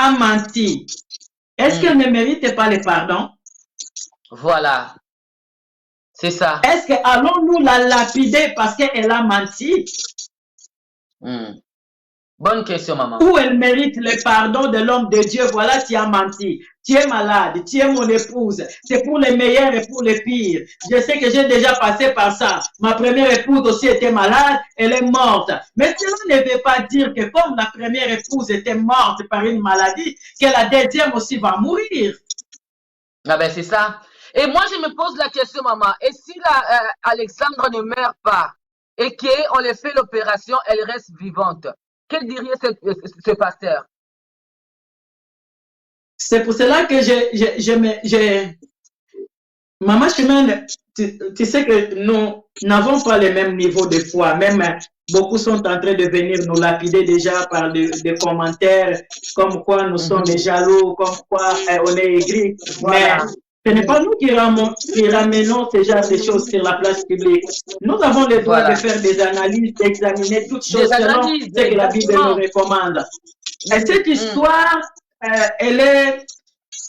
a menti, est-ce qu'elle ne mérite pas le pardon? Voilà. C'est ça. Est-ce que allons-nous la lapider parce qu'elle a menti? Bonne question, maman. Ou elle mérite le pardon de l'homme de Dieu? Voilà, tu as menti. Tu es malade, tu es mon épouse. C'est pour les meilleurs et pour les pires. Je sais que j'ai déjà passé par ça. Ma première épouse aussi était malade, elle est morte. Mais cela ne veut pas dire que comme la première épouse était morte par une maladie, que la deuxième aussi va mourir. Ah ben c'est ça. Et moi, je me pose la question, maman. Et si Alexandre ne meurt pas et qu'on lui fait l'opération, elle reste vivante, quel dirait ce pasteur? C'est pour cela que Maman Chimène, tu sais que nous n'avons pas le même niveau de foi. Même beaucoup sont en train de venir nous lapider déjà par des commentaires comme quoi nous sommes jaloux, comme quoi on est aigris. Voilà. Mais ce n'est pas nous qui ramenons ce genre de choses sur la place publique. Nous avons le droit de faire des analyses, d'examiner toutes choses selon ce que la Bible nous recommande. Et cette histoire, il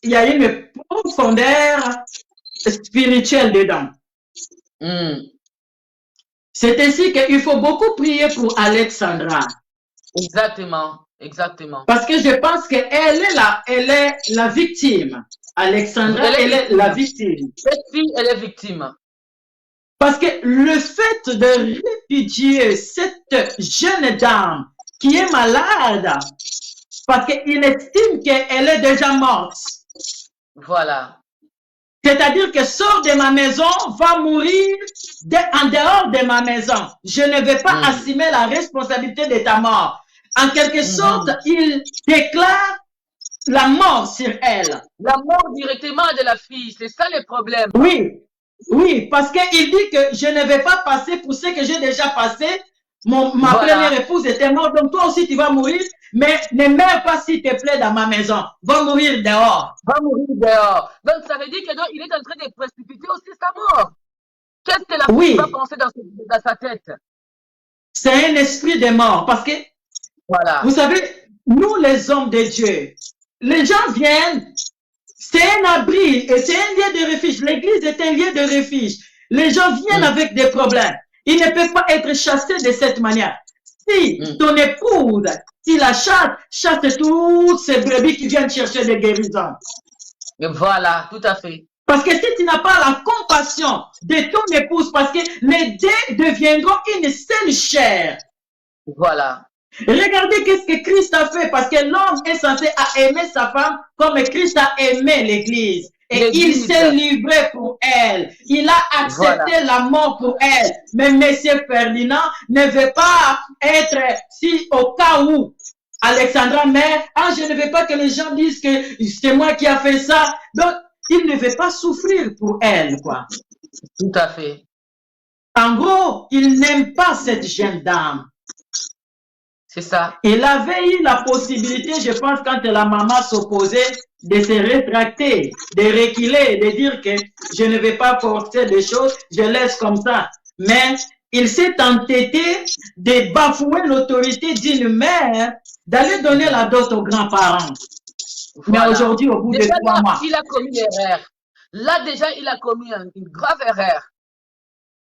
y a une profondeur spirituelle dedans. C'est ainsi qu'il faut beaucoup prier pour Alexandra. Exactement, exactement. Parce que je pense qu'elle est la victime. Alexandra, elle est la victime. Cette fille, elle est victime. Parce que le fait de répudier cette jeune dame qui est malade, parce qu'il estime qu'elle est déjà morte. Voilà. C'est-à-dire que sort de ma maison, va mourir en dehors de ma maison. Je ne vais pas assumer la responsabilité de ta mort. En quelque sorte, il déclare la mort sur elle. La mort directement de la fille, c'est ça le problème. Oui, oui, parce qu'il dit que je ne vais pas passer pour ce que j'ai déjà passé. Ma première épouse était morte, donc toi aussi tu vas mourir, mais ne meurs pas s'il te plaît dans ma maison. Va mourir dehors. Va mourir dehors. Donc ça veut dire qu'il est en train de précipiter aussi sa mort. Qu'est-ce que la fille va penser dans sa tête? C'est un esprit de mort, parce que, vous savez, nous les hommes de Dieu, les gens viennent, c'est un abri et c'est un lieu de refuge. L'église est un lieu de refuge. Les gens viennent avec des problèmes. Ils ne peuvent pas être chassés de cette manière. Si ton épouse, si la chasse toutes ces brebis qui viennent chercher des guérisons. Voilà, tout à fait. Parce que si tu n'as pas la compassion de ton épouse, parce que les deux deviendront une seule chair. Voilà. Regardez qu'est-ce que Christ a fait, parce que l'homme est censé aimer sa femme comme Christ a aimé l'Église. Et il s'est livré pour elle. Il a accepté la mort pour elle. Mais M. Ferdinand ne veut pas être, si au cas où Alexandra meurt, je ne veux pas que les gens disent que c'est moi qui a fait ça. Donc, il ne veut pas souffrir pour elle, quoi. Tout à fait. En gros, il n'aime pas cette jeune dame. C'est ça. Il avait eu la possibilité, je pense, quand la maman s'opposait, de se rétracter, de reculer, de dire que je ne vais pas forcer des choses, je laisse comme ça. Mais il s'est entêté de bafouer l'autorité d'une mère, d'aller donner la dot aux grands-parents. Voilà. Mais aujourd'hui, au bout de 3 mois. Il a commis une erreur. Là, déjà, il a commis une grave erreur.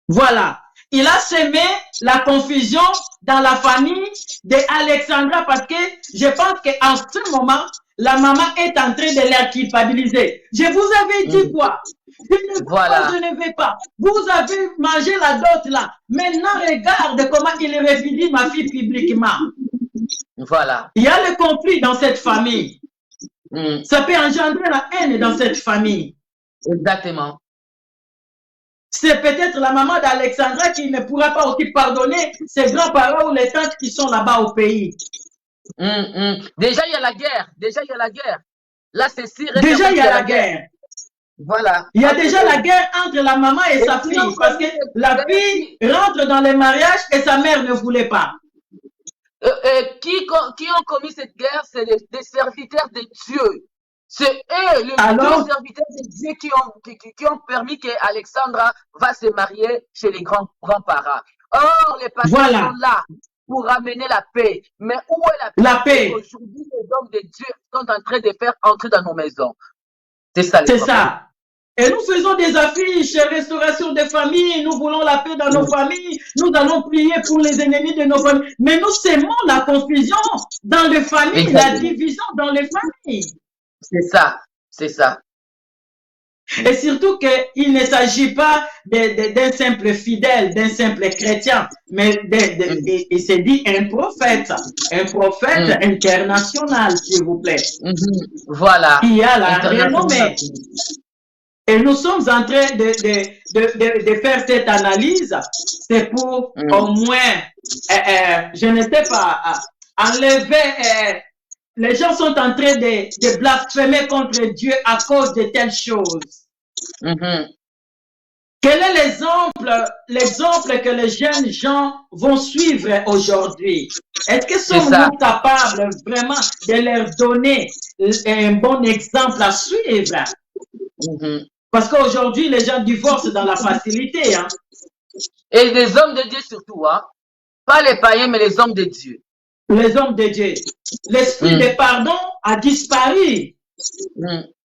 Voilà. Il a semé la confusion dans la famille d'Alexandra parce que je pense qu'en ce moment, la maman est en train de la culpabiliser. Je vous avais dit quoi? Je ne vais pas. Vous avez mangé la dot là. Maintenant, regarde comment il répudie ma fille publiquement. Voilà. Il y a le conflit dans cette famille. Ça peut engendrer la haine dans cette famille. Exactement. C'est peut-être la maman d'Alexandra qui ne pourra pas aussi pardonner ses grands-parents ou les tantes qui sont là-bas au pays. Déjà, il y a la guerre. Déjà, il y a la guerre. Là, c'est si déjà, il y a la guerre. Voilà. Il y a déjà la guerre entre la maman et sa fille. Parce que la fille rentre dans le mariage et sa mère ne voulait pas. Qui ont commis cette guerre? C'est des serviteurs de Dieu. C'est eux, les serviteurs de Dieu, qui ont permis qu'Alexandra va se marier chez les grands-parents. Or, les pasteurs sont là. pour ramener la paix. Mais où est la paix? La paix. Aujourd'hui, les hommes de Dieu sont en train de faire entrer dans nos maisons. C'est ça le C'est problème. ça. Et nous faisons des affiches, restauration des familles, nous voulons la paix dans nos familles, nous allons prier pour les ennemis de nos familles. Mais nous sémons la confusion dans les familles, Exactement. la division dans les familles. C'est ça, c'est ça. Et surtout qu'il ne s'agit pas d'un simple fidèle, d'un simple chrétien, mais il s'est dit un prophète international, s'il vous plaît. Voilà. Qui a la renommée. Et nous sommes en train de faire cette analyse, c'est pour au moins, je ne sais pas, enlever, les gens sont en train de blasphémer contre Dieu à cause de telles choses. Quel est l'exemple que les jeunes gens vont suivre aujourd'hui? Est-ce que sommes-nous capables vraiment de leur donner un bon exemple à suivre? Parce qu'aujourd'hui, les gens divorcent dans la facilité. Hein. Et les hommes de Dieu surtout, hein? Pas les païens, mais les hommes de Dieu. Les hommes de Dieu. L'esprit de pardon a disparu.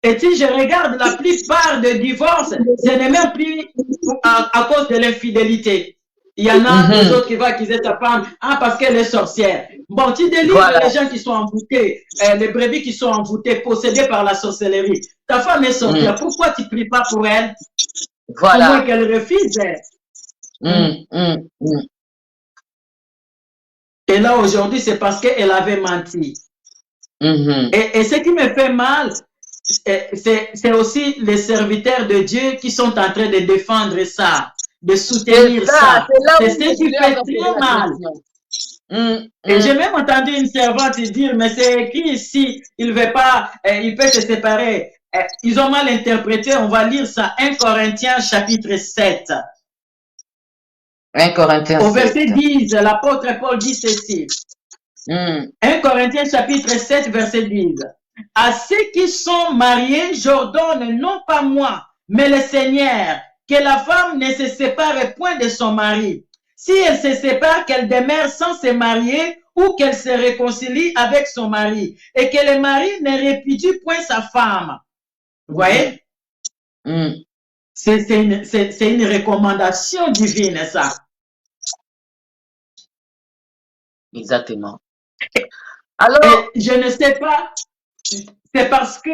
Et si je regarde la plupart des divorces, ce n'est même plus à cause de l'infidélité. Il y en a des autres qui vont accuser sa femme, parce qu'elle est sorcière. Bon, tu délivres les gens qui sont envoûtés, les brebis qui sont envoûtées, possédées par la sorcellerie. Ta femme est sorcière, pourquoi tu ne pries pas pour elle? Voilà. Au moins qu'elle refuse. Et là, aujourd'hui, c'est parce qu'elle avait menti. Et ce qui me fait mal, c'est aussi les serviteurs de Dieu qui sont en train de défendre ça, de soutenir ça. C'est ce qui fait très mal. Et j'ai même entendu une servante dire, mais c'est écrit ici, il veut pas, il peut se séparer. Ils ont mal interprété, on va lire ça, 1 Corinthiens chapitre 7. 1 Corinthiens 7. Au verset 10, l'apôtre Paul dit ceci. 1 Corinthiens chapitre 7, verset 10. À ceux qui sont mariés, j'ordonne, non pas moi, mais le Seigneur, que la femme ne se sépare point de son mari. Si elle se sépare, qu'elle demeure sans se marier ou qu'elle se réconcilie avec son mari, et que le mari ne répudie point sa femme. Vous voyez? C'est une recommandation divine, ça. Exactement. Alors, je ne sais pas, c'est parce que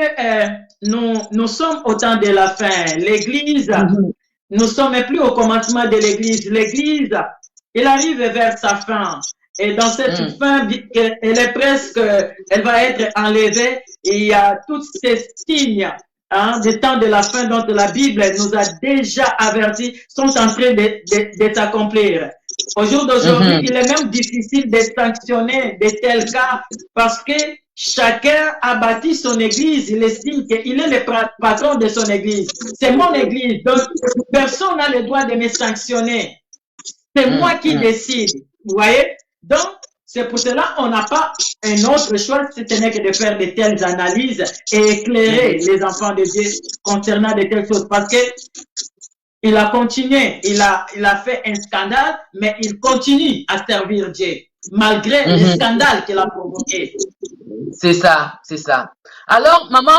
nous sommes au temps de la fin. L'Église, nous sommes plus au commencement de l'Église. L'Église, elle arrive vers sa fin. Et dans cette fin, elle est presque, elle va être enlevée. Et il y a tous ces signes du temps de la fin dont la Bible nous a déjà avertis, sont en train de s'accomplir. Au jour d'aujourd'hui, il est même difficile de sanctionner de tels cas parce que chacun a bâti son église. Il estime qu'il est le patron de son église. C'est mon église, donc personne n'a le droit de me sanctionner. C'est moi qui décide. Vous voyez? Donc, c'est pour cela qu'on n'a pas un autre choix, si ce n'est que de faire de telles analyses et éclairer les enfants de Dieu concernant de telles choses. Parce que il a continué, il a fait un scandale, mais il continue à servir Dieu, malgré le scandale qu'il a provoqué. C'est ça, c'est ça. Alors, maman,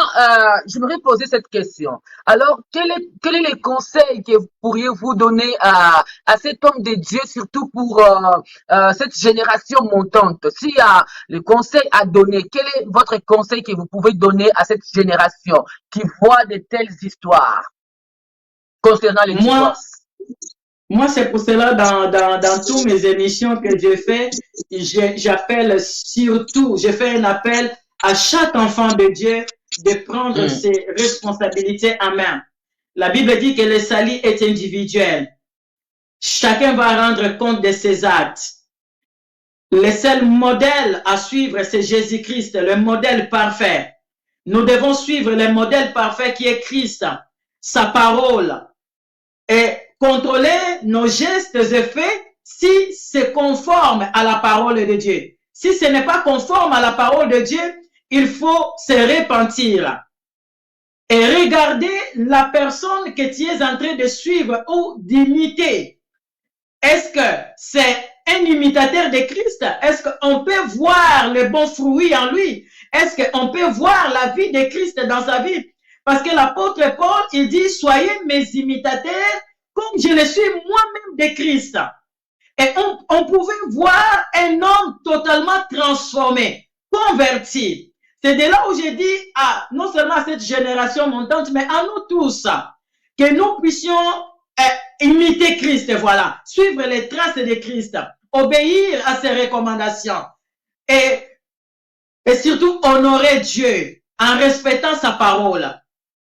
j'aimerais poser cette question. Alors, quel est le conseil que pourriez-vous donner à cet homme de Dieu, surtout pour cette génération montante? S'il y a le conseil à donner, quel est votre conseil que vous pouvez donner à cette génération qui voit de telles histoires concernant les divorces? Moi, c'est pour cela, dans toutes mes émissions que je fais, j'appelle surtout, je fais un appel à chaque enfant de Dieu de prendre ses responsabilités en main. La Bible dit que le salut est individuel. Chacun va rendre compte de ses actes. Le seul modèle à suivre, c'est Jésus-Christ, le modèle parfait. Nous devons suivre le modèle parfait qui est Christ, sa parole, et contrôler nos gestes et faits si c'est conforme à la parole de Dieu. Si ce n'est pas conforme à la parole de Dieu, il faut se repentir et regarder la personne que tu es en train de suivre ou d'imiter. Est-ce que c'est un imitateur de Christ? Est-ce qu'on peut voir le bon fruit en lui? Est-ce qu'on peut voir la vie de Christ dans sa vie? Parce que l'apôtre Paul, il dit, soyez mes imitateurs comme je le suis moi-même de Christ. Et on pouvait voir un homme totalement transformé, converti. C'est de là où j'ai dit, non seulement à cette génération montante, mais à nous tous, que nous puissions imiter Christ, voilà, suivre les traces de Christ, obéir à ses recommandations et surtout honorer Dieu en respectant sa parole.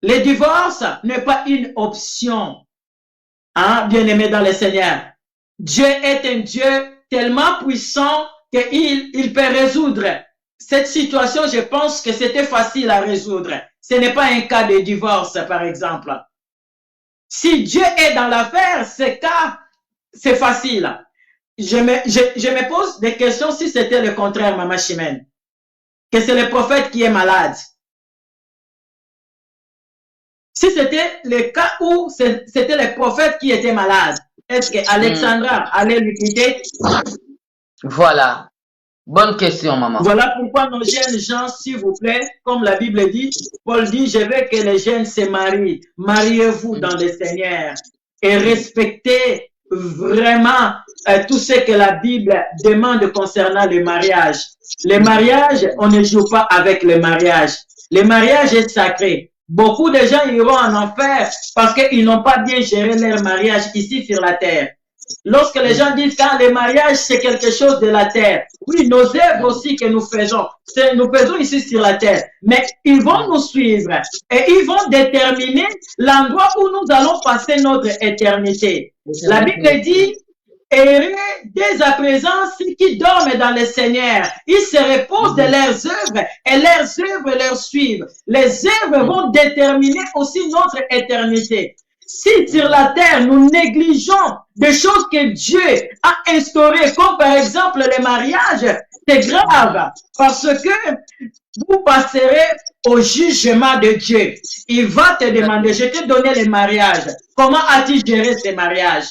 Le divorce n'est pas une option, hein, bien-aimé dans le Seigneur. Dieu est un Dieu tellement puissant qu'il peut résoudre cette situation. Je pense que c'était facile à résoudre. Ce n'est pas un cas de divorce, par exemple. Si Dieu est dans l'affaire, c'est facile. Je me pose des questions si c'était le contraire, Maman Chimène. Que c'est le prophète qui est malade. Si c'était le cas où c'était le prophète qui était malade, est-ce qu'Alexandra allait lui quitter? Voilà. Bonne question, maman. Voilà pourquoi nos jeunes gens, s'il vous plaît, comme la Bible dit, Paul dit, je veux que les jeunes se marient. Mariez-vous dans le Seigneur et respectez vraiment tout ce que la Bible demande concernant le mariage. Le mariage, on ne joue pas avec le mariage. Le mariage est sacré. Beaucoup de gens iront en enfer parce qu'ils n'ont pas bien géré leur mariage ici sur la terre. Lorsque les gens disent que le mariage, c'est quelque chose de la terre. Oui, nos œuvres aussi que nous faisons ici sur la terre. Mais ils vont nous suivre et ils vont déterminer l'endroit où nous allons passer notre éternité. La Bible dit, errez dès à présent ceux qui dorment dans le Seigneur. Ils se reposent de leurs œuvres et leurs œuvres leur suivent. Les œuvres vont déterminer aussi notre éternité. Si sur la terre, nous négligeons des choses que Dieu a instaurées, comme par exemple le mariage, c'est grave, parce que vous passerez au jugement de Dieu. Il va te demander, je t'ai donné le mariage. Comment as-tu géré ce mariage?